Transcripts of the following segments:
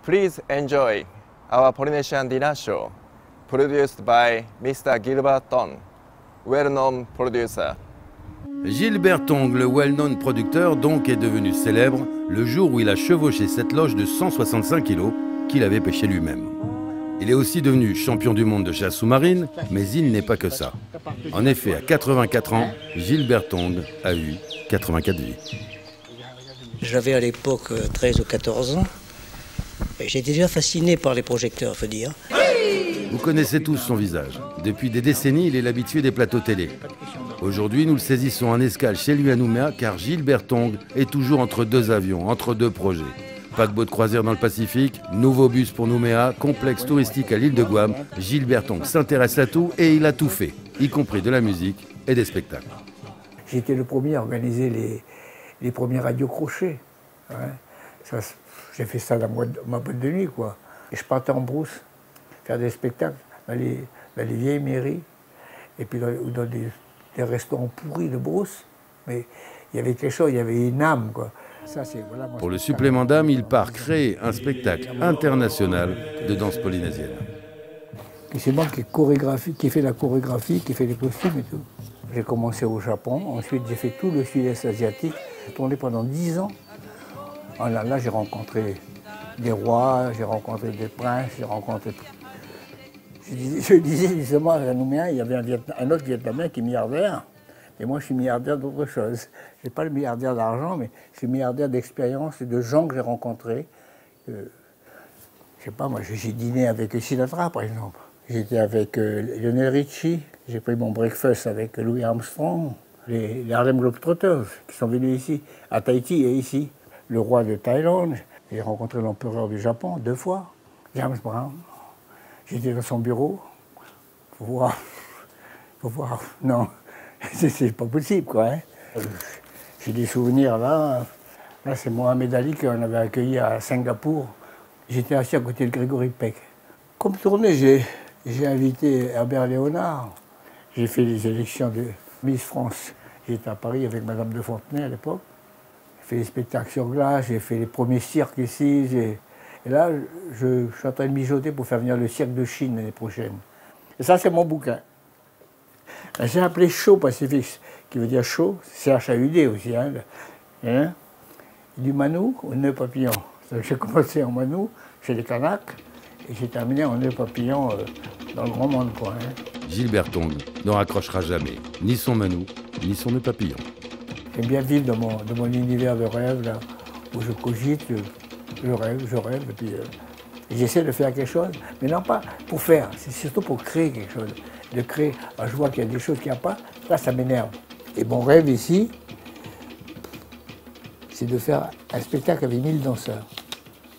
Please enjoy our Polynesian dinner show, produced by Mr. Gilbert Tong, well-known producer. Gilbert Tong, le well-known producteur, donc est devenu célèbre le jour où il a chevauché cette loge de 165 kg qu'il avait pêché lui-même. Il est aussi devenu champion du monde de chasse sous-marine, mais il n'est pas que ça. En effet, à 84 ans, Gilbert Tong a eu 84 vies. J'avais à l'époque 13 ou 14 ans. J'étais déjà fasciné par les projecteurs, faut dire. Vous connaissez tous son visage. Depuis des décennies, il est l'habitué des plateaux télé. Aujourd'hui, nous le saisissons en escale chez lui à Nouméa, car Gilbert Tong est toujours entre deux avions, entre deux projets. Paquebot de croisière dans le Pacifique, nouveau bus pour Nouméa, complexe touristique à l'île de Guam. Gilbert Tong s'intéresse à tout et il a tout fait, y compris de la musique et des spectacles. J'étais le premier à organiser les premiers radios crochets. Ouais. J'ai fait ça dans ma boîte de nuit, quoi. Et je partais en brousse, faire des spectacles dans les vieilles mairies, et puis dans des restaurants pourris de brousse. Mais il y avait quelque chose, il y avait une âme, quoi. Ça, voilà, pour le supplément d'âme, il part créer un spectacle international de danse polynésienne. C'est moi qui fait la chorégraphie, qui fait les costumes et tout. J'ai commencé au Japon, ensuite j'ai fait tout le sud-est asiatique. J'ai tourné pendant 10 ans. Là, j'ai rencontré des rois, j'ai rencontré des princes, j'ai rencontré... Je disais justement à Nouméa, il y avait un autre Vietnamien qui est milliardaire. Et moi, je suis milliardaire d'autre chose. Je ne suis pas le milliardaire d'argent, mais je suis milliardaire d'expérience et de gens que j'ai rencontrés. Je ne sais pas, moi, j'ai dîné avec Sinatra, par exemple. J'étais avec Lionel Richie. J'ai pris mon breakfast avec Louis Armstrong. Les Harlem Globetrotters qui sont venus ici, à Tahiti et ici. Le roi de Thaïlande. J'ai rencontré l'empereur du Japon 2 fois, James Brown. J'étais dans son bureau. Faut voir. Non. C'est pas possible, quoi. Hein. J'ai des souvenirs là. Là, c'est Mohamed Ali qu'on avait accueilli à Singapour. J'étais assis à côté de Grégory Peck. Comme tournée, j'ai invité Herbert Léonard. J'ai fait les élections de Miss France. J'étais à Paris avec Madame de Fontenay à l'époque. J'ai fait les spectacles sur glace, j'ai fait les premiers cirques ici. Et là, je suis en train de mijoter pour faire venir le cirque de Chine l'année prochaine. Et ça, c'est mon bouquin. J'ai appelé Chaud Pacifique, qui veut dire chaud, C-H-A-U-D aussi. Hein. Du Manou au nœud papillon. J'ai commencé en Manou, chez les Kanaks, et j'ai terminé en nœud papillon dans le grand monde, quoi. Hein. Gilbert Tong ne raccrochera jamais, ni son Manou, ni son nœud papillon. J'aime bien vivre dans mon univers de rêve, là, où je cogite, je rêve, et puis j'essaie de faire quelque chose, mais non pas pour faire, c'est surtout pour créer quelque chose. De créer, alors je vois qu'il y a des choses qu'il n'y a pas, là ça m'énerve. Et mon rêve ici, c'est de faire un spectacle avec 1000 danseurs.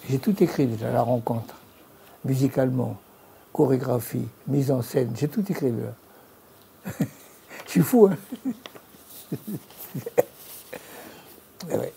J'ai tout écrit déjà, la rencontre, musicalement, chorégraphie, mise en scène, j'ai tout écrit là. Je suis fou, hein. Ouais.